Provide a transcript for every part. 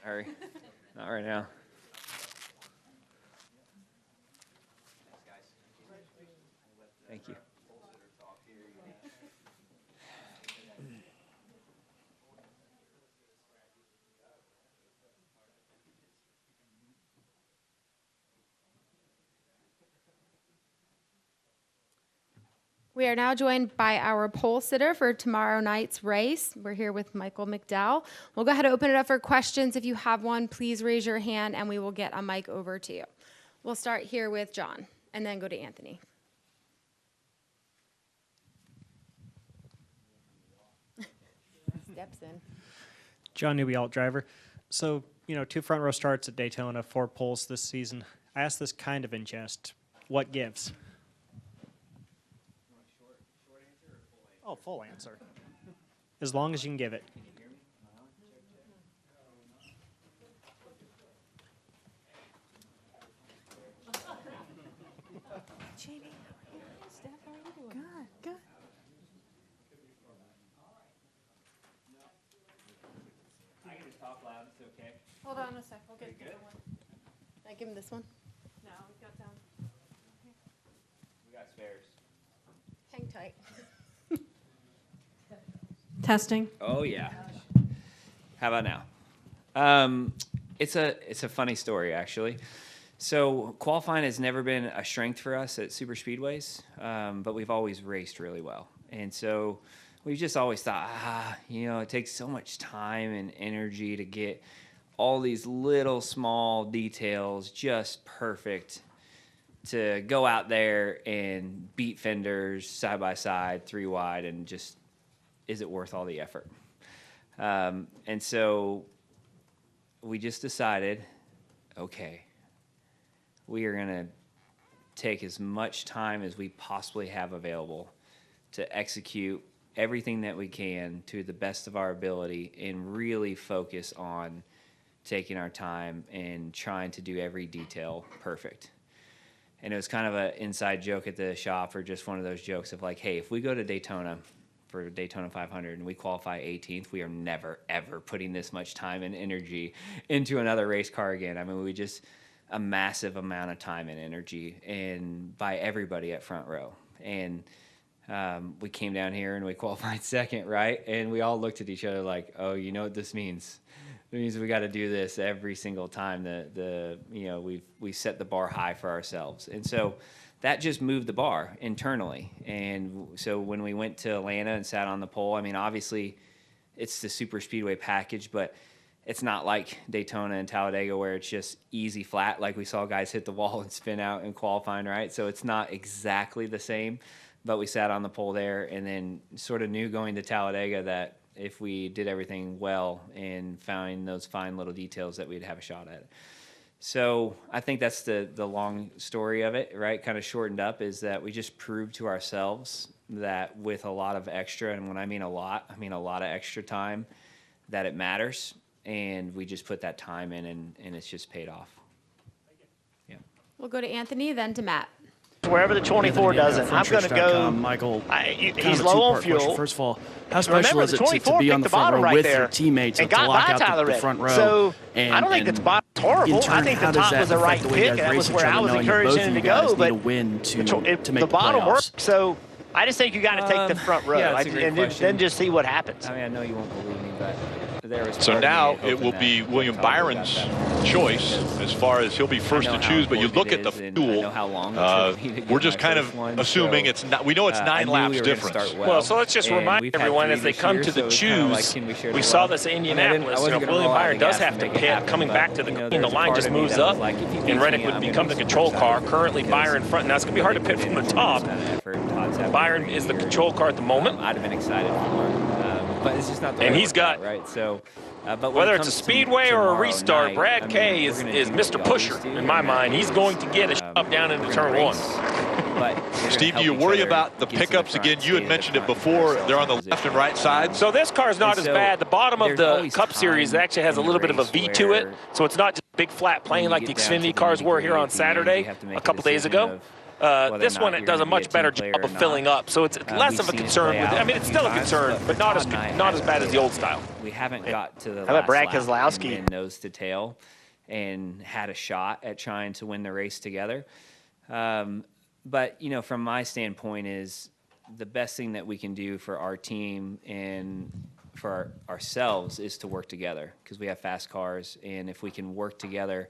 hurry. Not right now. Thank you. We are now joined by our pole sitter for tomorrow night's race. We're here with Michael McDowell. We'll go ahead and open it up for questions. If you have one, please raise your hand and we will get a mic over to you. We'll start here with John and then go to Anthony. Steps in. John Newby, alt driver. So, 2 front row starts at Daytona, 4 poles this season. I asked this kind of in jest. What gives? Oh, full answer. As long as you can give it. Jamie, Steph, how are you doing? Good, good. I can just talk loud. It's okay. Hold on a sec. We'll get a different one. Can I give him this one? No, we've got down. We got spares. Hang tight. Testing. Oh yeah. How about now? It's a funny story actually. So qualifying has never been a strength for us at super speedways, but we've always raced really well, and so we've just always thought, it takes so much time and energy to get all these little small details just perfect to go out there and beat fenders side by side, 3 wide, and just. Is it worth all the effort? And so we just decided, okay, we are going to take as much time as we possibly have available to execute everything that we can to the best of our ability and really focus on taking our time and trying to do every detail perfect. And it was kind of an inside joke at the shop, or just one of those jokes of like, hey, if we go to Daytona for Daytona 500 and we qualify 18th, we are never, ever putting this much time and energy into another race car again. I mean, we just a massive amount of time and energy, and by everybody at front row. And we came down here and we qualified second, right? And we all looked at each other like, oh, you know what this means? It means we got to do this every single time. We set the bar high for ourselves, and so that just moved the bar internally. And so when we went to Atlanta and sat on the pole, I mean, obviously it's the super speedway package, but it's not like Daytona and Talladega where it's just easy flat, like we saw guys hit the wall and spin out in qualifying, right? So it's not exactly the same, but we sat on the pole there and then sort of knew going to Talladega that if we did everything well and found those fine little details that we'd have a shot at it. So I think that's the long story of it, right? Kind of shortened up, is that we just proved to ourselves that with a lot of extra, and when I mean a lot of extra time, that it matters. And we just put that time in, and it's just paid off. Yeah. We'll go to Anthony, then to Matt. Wherever the 24 doesn't, I'm going to go. Michael, he's low on fuel. First of all, how special is it to be on the front row right with there your teammates and to got lock by out Tyler the front row? So and, I don't think the bottom's horrible. Turn, I think the top was the right pick. That was where I was encouraging him to go. But win to make the bottom playoffs. works. So I just think you got to take the front row, yeah, and then just see what happens. I mean, I know you won't believe me, but there was. So now it will be William Byron's choice as far as he'll be first to choose. But you look at the fuel. We're just kind of assuming it's not. We know it's 9 laps difference. Well, so let's just remind everyone as they come to the choose. We saw this in Indianapolis. William Byron does have to pit coming back to the green. The line just moves up, and Reddick would become the control car. Currently, Byron front. Now it's going to be hard to pit from the top. Byron is the control car at the moment. I'd have been excited for him, but it's just not the and way he's it got right. So, but whether it's a speedway or a restart, Brad Kay is Mr. Pusher in my mind. He's going to get a shove down into turn 1. But Steve, do you worry about the pickups again? You had mentioned it before. They're on the left and right side. So this car is not as bad. The bottom of the Cup Series actually has a little bit of a V to it, so it's not just big flat plane like the Xfinity cars were here on Saturday a couple days ago. This one does a much better job of filling up, so it's less of a concern. It's still a concern, but not as bad as the old style. We haven't got to the How about Brad last lap Keselowski? and nose to tail and had a shot at trying to win the race together. But, from my standpoint is the best thing that we can do for our team and for ourselves is to work together because we have fast cars. And if we can work together,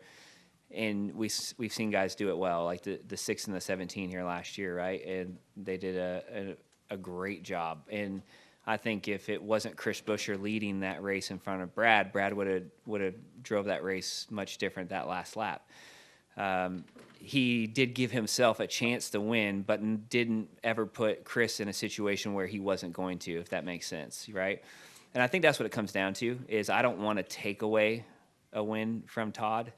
and we've seen guys do it well, like the 6 and the 17 here last year, right? And they did a great job. And I think if it wasn't Chris Buescher leading that race in front of Brad would have drove that race much different that last lap. He did give himself a chance to win, but didn't ever put Chris in a situation where he wasn't going to, if that makes sense, right? And I think that's what it comes down to is I don't want to take away a win from Todd.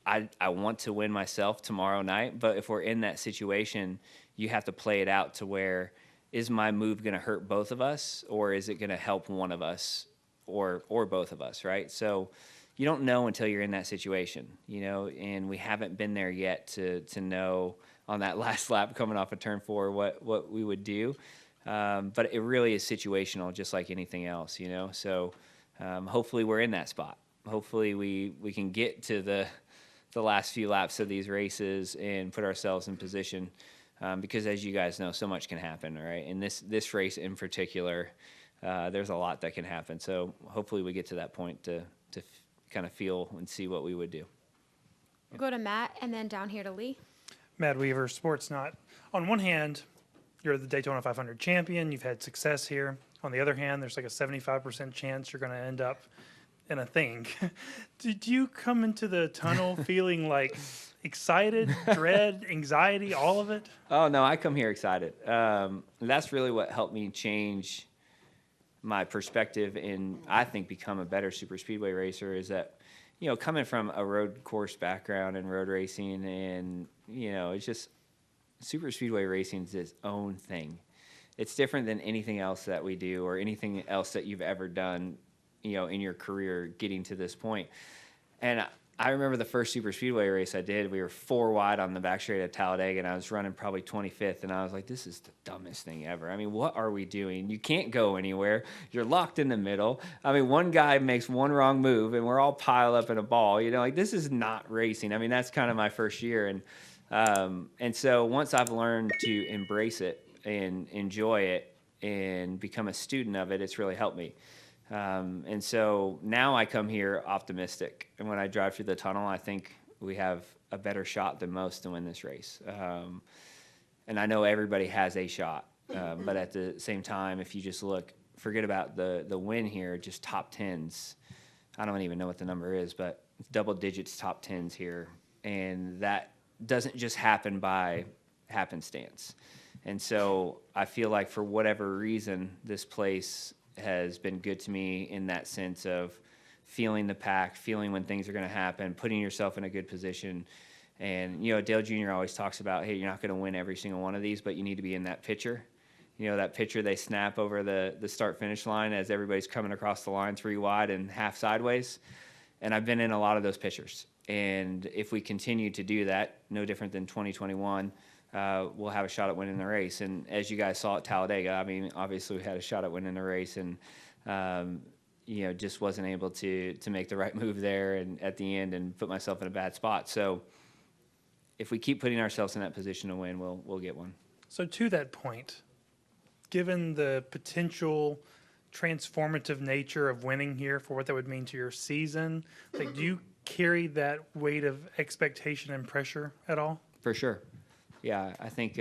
I want to win myself tomorrow night, but if we're in that situation, you have to play it out to where is my move going to hurt both of us or is it going to help one of us or both of us, right? So you don't know until you're in that situation, and we haven't been there yet to know on that last lap coming off of turn 4 what we would do. But it really is situational, just like anything else, So hopefully we're in that spot. Hopefully we can get to the last few laps of these races and put ourselves in position because, as you guys know, so much can happen, right? And this race in particular, there's a lot that can happen. So hopefully we get to that point to kind of feel and see what we would do. We'll go to Matt and then down here to Lee. Matt Weaver, Sportsnot. On one hand, you're the Daytona 500 champion. You've had success here. On the other hand, there's like a 75% chance you're going to end up in a thing. Did you come into the tunnel feeling like excited, dread, anxiety, all of it? Oh, no, I come here excited. That's really what helped me change my perspective and I think become a better super speedway racer is that, coming from a road course background and road racing and, it's just super speedway racing is its own thing. It's different than anything else that we do or anything else that you've ever done, in your career getting to this point. And I remember the first super speedway race I did, we were 4 wide on the back straight at Talladega, and I was running probably 25th, and I was like, this is the dumbest thing ever. I mean, what are we doing? You can't go anywhere. You're locked in the middle. I mean, one guy makes one wrong move, and we're all piled up in a ball. This is not racing. I mean, that's kind of my first year. And so once I've learned to embrace it and enjoy it and become a student of it, it's really helped me. And so now I come here optimistic. And when I drive through the tunnel, I think we have a better shot than most to win this race. And I know everybody has a shot. But at the same time, if you just look, forget about the win here, just top 10s. I don't even know what the number is, but it's double digits top 10s here. And that doesn't just happen by happenstance. And so I feel like for whatever reason, this place has been good to me in that sense of feeling the pack, feeling when things are going to happen, putting yourself in a good position. And, Dale Jr. always talks about, hey, you're not going to win every single one of these, but you need to be in that picture. That picture they snap over the start-finish line as everybody's coming across the line 3 wide and half sideways. And I've been in a lot of those pictures. And if we continue to do that, no different than 2021, we'll have a shot at winning the race. And as you guys saw at Talladega, I mean, obviously we had a shot at winning the race and, just wasn't able to make the right move there and at the end and put myself in a bad spot. So if we keep putting ourselves in that position to win, we'll get one. So to that point, given the potential transformative nature of winning here for what that would mean to your season, do you carry that weight of expectation and pressure at all? For sure. Yeah, I think,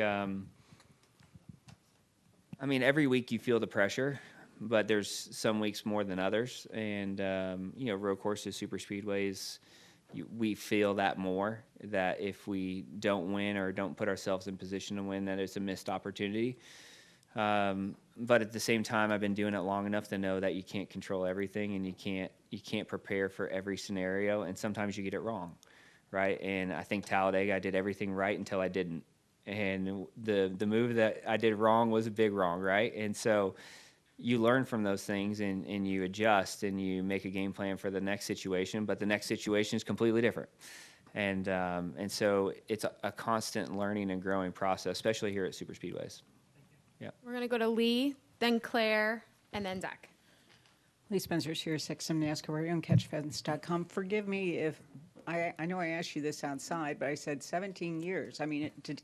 every week you feel the pressure, but there's some weeks more than others. And, road courses, super speedways, we feel that more, that if we don't win or don't put ourselves in position to win, that it's a missed opportunity. But at the same time, I've been doing it long enough to know that you can't control everything and you can't prepare for every scenario. And sometimes you get it wrong. Right. And I think Talladega, I did everything right until I didn't. And the move that I did wrong was a big wrong. Right. And so you learn from those things and you adjust and you make a game plan for the next situation. But the next situation is completely different. And so it's a constant learning and growing process, especially here at super speedways. Yeah. We're going to go to Lee, then Claire, and then Zach. Lee Spencer, Sirius XM NASCAR Radio on CatchFence.com. Forgive me if I know I asked you this outside, but I said 17 years. I mean, to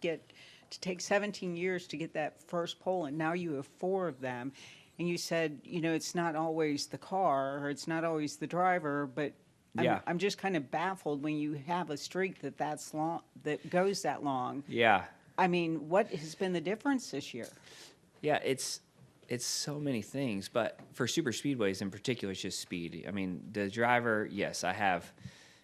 take 17 years to get that first pole, and now you have 4 of them. And you said, it's not always the car or it's not always the driver, but I'm just kind of baffled when you have a streak that's long, that goes that long. Yeah. I mean, what has been the difference this year? Yeah, it's so many things, but for super speedways in particular, it's just speed. I mean, the driver, yes, I have.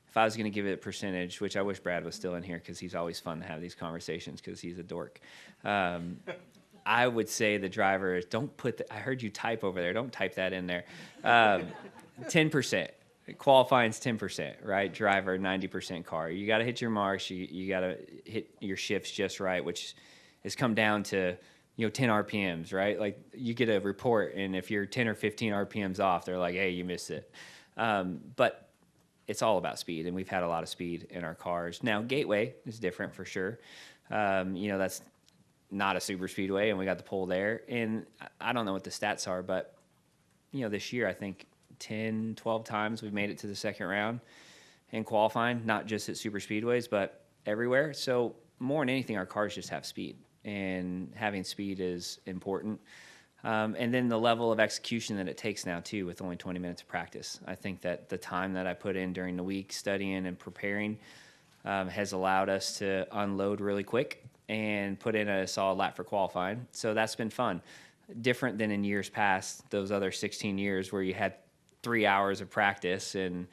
If I was going to give it a percentage, which I wish Brad was still in here because he's always fun to have these conversations because he's a dork. I would say the driver is, don't put I heard you type over there. Don't type that in there. 10%. Qualifying's 10%, right? Driver, 90% car. You got to hit your marks. You got to hit your shifts just right, which has come down to 10 RPMs, right? Like you get a report, and if you're 10 or 15 RPMs off, they're like, hey, you missed it. But it's all about speed, and we've had a lot of speed in our cars. Now, Gateway is different for sure. That's not a super speedway, and we got the pole there. And I don't know what the stats are, but, this year I think 10, 12 times we've made it to the second round in qualifying, not just at super speedways, but everywhere. So more than anything, our cars just have speed, and having speed is important. And then the level of execution that it takes now, too, with only 20 minutes of practice. I think that the time that I put in during the week studying and preparing has allowed us to unload really quick and put in a solid lap for qualifying. So that's been fun. Different than in years past, those other 16 years where you had 3 hours of practice and,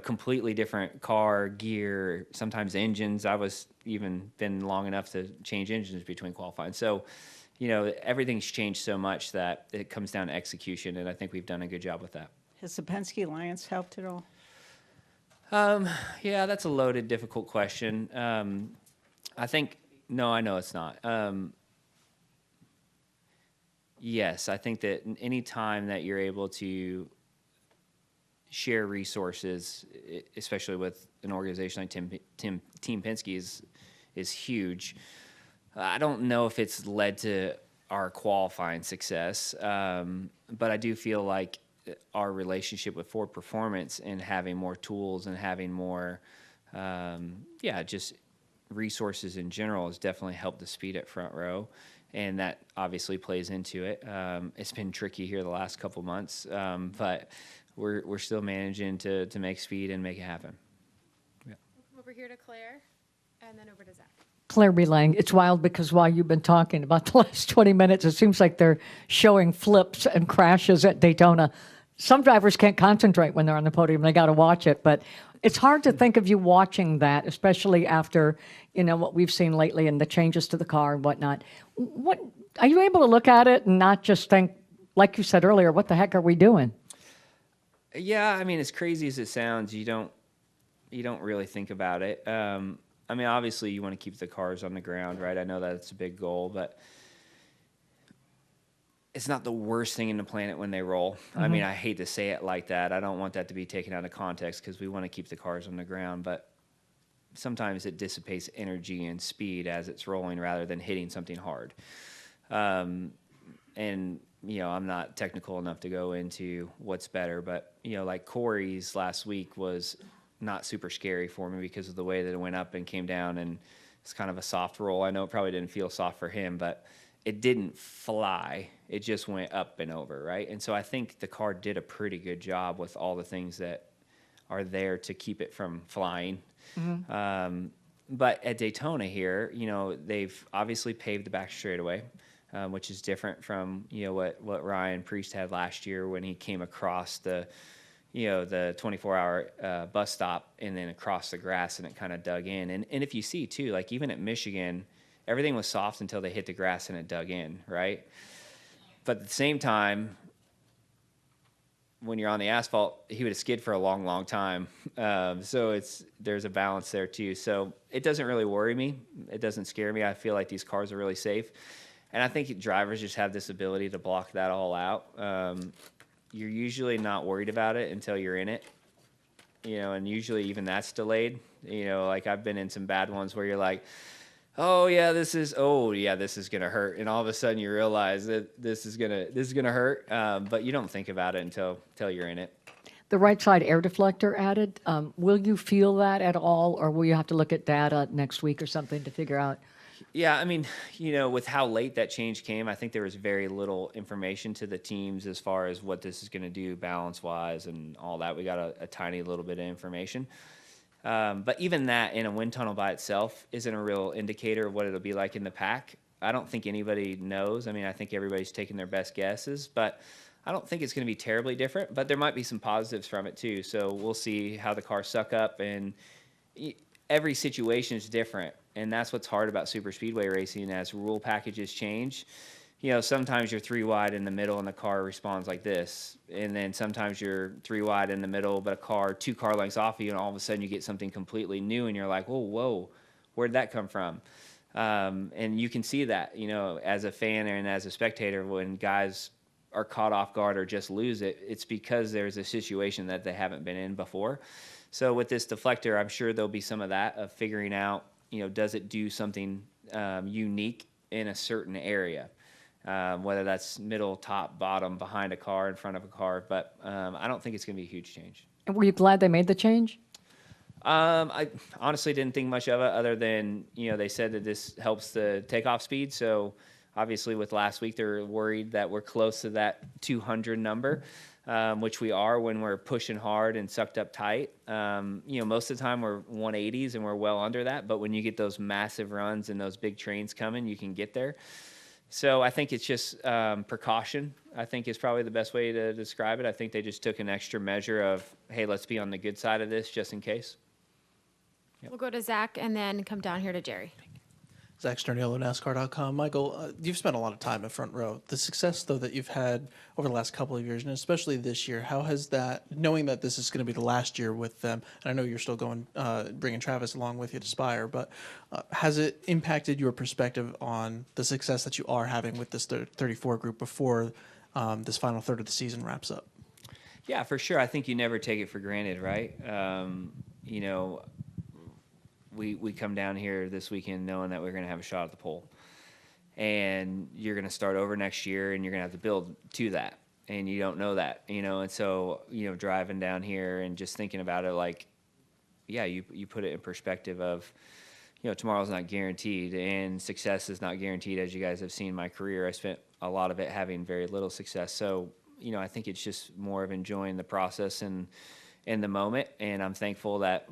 completely different car, gear, sometimes engines. I was even been long enough to change engines between qualifying. So, everything's changed so much that it comes down to execution, and I think we've done a good job with that. Has the Penske Alliance helped at all? Yeah, that's a loaded, difficult question. No, I know it's not. Yes, I think that any time that you're able to share resources, especially with an organization like Team Penske, is huge. I don't know if it's led to our qualifying success, but I do feel like our relationship with Ford Performance and having more tools and having more, just resources in general has definitely helped the speed at front row, and that obviously plays into it. It's been tricky here the last couple months, but we're still managing to make speed and make it happen. Yeah. Over here to Claire, and then over to Zach. Claire Belang, it's wild because while you've been talking about the last 20 minutes, it seems like they're showing flips and crashes at Daytona. Some drivers can't concentrate when they're on the podium. They got to watch it, but it's hard to think of you watching that, especially after, what we've seen lately and the changes to the car and whatnot. What are you able to look at it and not just think, like you said earlier, what the heck are we doing? Yeah, I mean, as crazy as it sounds, you don't really think about it. Obviously you want to keep the cars on the ground, right? I know that's a big goal, but it's not the worst thing in the planet when they roll. Mm-hmm. I hate to say it like that. I don't want that to be taken out of context because we want to keep the cars on the ground, but sometimes it dissipates energy and speed as it's rolling rather than hitting something hard. I'm not technical enough to go into what's better, but, like Corey's last week was not super scary for me because of the way that it went up and came down, and it's kind of a soft roll. I know it probably didn't feel soft for him, but it didn't fly. It just went up and over, right? And so I think the car did a pretty good job with all the things that are there to keep it from flying. Mm-hmm. But at Daytona here, they've obviously paved the back straightaway, which is different from, what Ryan Priest had last year when he came across the 24-hour bus stop and then across the grass, and it kind of dug in. And if you see, too, like even at Michigan, everything was soft until they hit the grass and it dug in, right? But at the same time, when you're on the asphalt, he would have skid for a long, long time. So there's a balance there, too. So it doesn't really worry me. It doesn't scare me. I feel like these cars are really safe. And I think drivers just have this ability to block that all out. You're usually not worried about it until you're in it. and usually even that's delayed. Like I've been in some bad ones where you're like, oh yeah, this is gonna hurt, and all of a sudden you realize that this is gonna hurt, but you don't think about it until you're in it. The right side air deflector added. Will you feel that at all, or will you have to look at data next week or something to figure out? Yeah, I mean, with how late that change came, I think there was very little information to the teams as far as what this is going to do balance-wise and all that. We got a tiny little bit of information. But even that in a wind tunnel by itself isn't a real indicator of what it'll be like in the pack. I don't think anybody knows. I mean, I think everybody's taking their best guesses, but I don't think it's going to be terribly different. But there might be some positives from it, too. So we'll see how the cars suck up, and every situation is different. And that's what's hard about super speedway racing as rule packages change. Sometimes you're 3 wide in the middle and the car responds like this. And then sometimes you're 3 wide in the middle, but a car 2 car lengths off of you, and all of a sudden you get something completely new and you're like, whoa, where'd that come from? And you can see that, as a fan and as a spectator, when guys are caught off guard or just lose it, it's because there's a situation that they haven't been in before. So with this deflector, I'm sure there'll be some of that, of figuring out, does it do something unique in a certain area, whether that's middle, top, bottom, behind a car, in front of a car. But I don't think it's going to be a huge change. And were you glad they made the change? I honestly didn't think much of it, other than, they said that this helps the takeoff speed. So obviously with last week, they're worried that we're close to that 200 number. Which we are when we're pushing hard and sucked up tight. Most of the time we're 180s and we're well under that. But when you get those massive runs and those big trains coming, you can get there. So I think it's just precaution, I think is probably the best way to describe it. I think they just took an extra measure of, hey, let's be on the good side of this just in case. We'll go to Zach and then come down here to Jerry. Zach Sternillo, NASCAR.com. Michael, you've spent a lot of time in front row. The success, though, that you've had over the last couple of years, and especially this year, how has that, knowing that this is going to be the last year with them, and I know you're still going, bringing Travis along with you to Spire, but has it impacted your perspective on the success that you are having with this 34 group before this final third of the season wraps up? Yeah, for sure. I think you never take it for granted, right? We come down here this weekend knowing that we're going to have a shot at the pole. And you're going to start over next year, and you're going to have to build to that. And you don't know that, And so, driving down here and just thinking about it, like, yeah, you put it in perspective of, tomorrow's not guaranteed, and success is not guaranteed. As you guys have seen my career, I spent a lot of it having very little success. So, I think it's just more of enjoying the process and in the moment, and I'm thankful that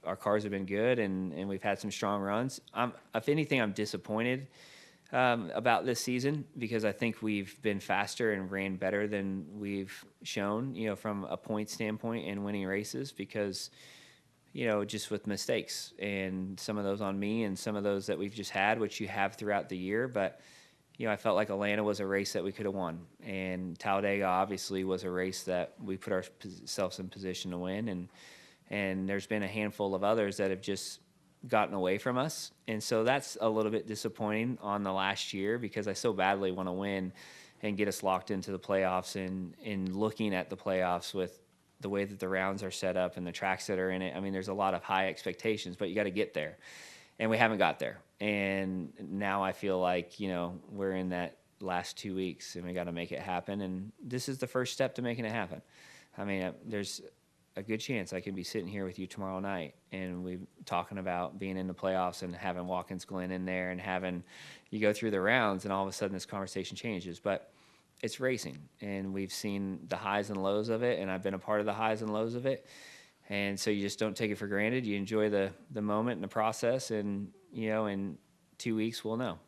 our cars have been good and we've had some strong runs. If anything, I'm disappointed about this season, because I think we've been faster and ran better than we've shown, from a point standpoint and winning races, because, just with mistakes, and some of those on me and some of those that we've just had, which you have throughout the year. But I felt like Atlanta was a race that we could have won, and Talladega obviously was a race that we put ourselves in position to win, and there's been a handful of others that have just gotten away from us, and so that's a little bit disappointing on the last year, because I so badly want to win and get us locked into the playoffs, and looking at the playoffs with the way that the rounds are set up and the tracks that are in it. I mean, there's a lot of high expectations, but you got to get there. And we haven't got there. And now I feel like, we're in that last 2 weeks, and we got to make it happen. And this is the first step to making it happen. I mean, there's a good chance I could be sitting here with you tomorrow night, and we're talking about being in the playoffs and having Watkins Glen in there, and having you go through the rounds, and all of a sudden this conversation changes. But it's racing, and we've seen the highs and lows of it, and I've been a part of the highs and lows of it. And so you just don't take it for granted. You enjoy the moment and the process, and, in 2 weeks we'll know.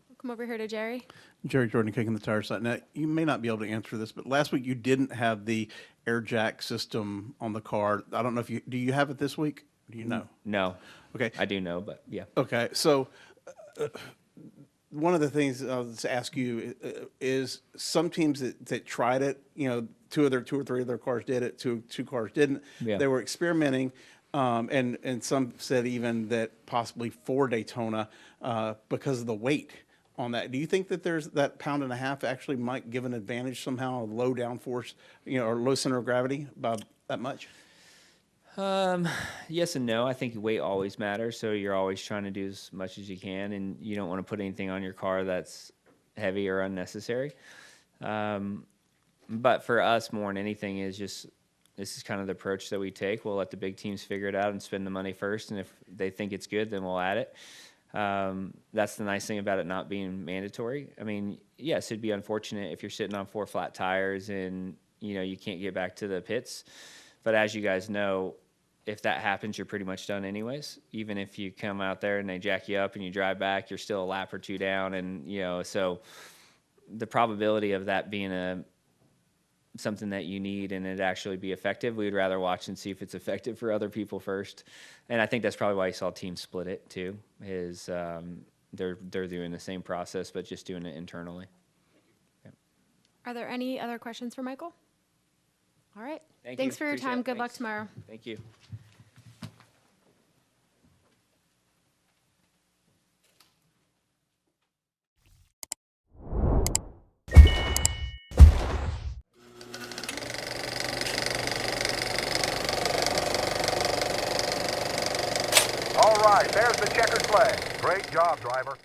We'll come over here to Jerry. Jerry Jordan, kicking the tire side. Now, you may not be able to answer this, but last week you didn't have the air jack system on the car. I don't know if do you have it this week? Do you know? No. Okay. I do know, but yeah. Okay. So one of the things I'll just ask you is some teams that tried it, two or three of their cars did it, two cars didn't. Yeah. They were experimenting, and some said even that possibly for Daytona because of the weight on that. Do you think that there's that 1.5 pounds actually might give an advantage somehow, low downforce, or low center of gravity by that much? Yes and no. I think weight always matters, so you're always trying to do as much as you can, and you don't want to put anything on your car that's heavy or unnecessary. But for us, more than anything, is just this is kind of the approach that we take. We'll let the big teams figure it out and spend the money first, and if they think it's good, then we'll add it. That's the nice thing about it not being mandatory. I mean, yes, it'd be unfortunate if you're sitting on 4 flat tires and you can't get back to the pits. But as you guys know, if that happens, you're pretty much done anyways. Even if you come out there and they jack you up and you drive back, you're still a lap or 2 down, and so the probability of that being something that you need and it actually be effective, we'd rather watch and see if it's effective for other people first. And I think that's probably why you saw teams split it too, is they're doing the same process but just doing it internally. Yeah. Are there any other questions for Michael? All right. Thanks Thanks for your Appreciate time. it. Good luck Thanks. tomorrow. Thank you. All right, there's the checkered flag. Great job, driver.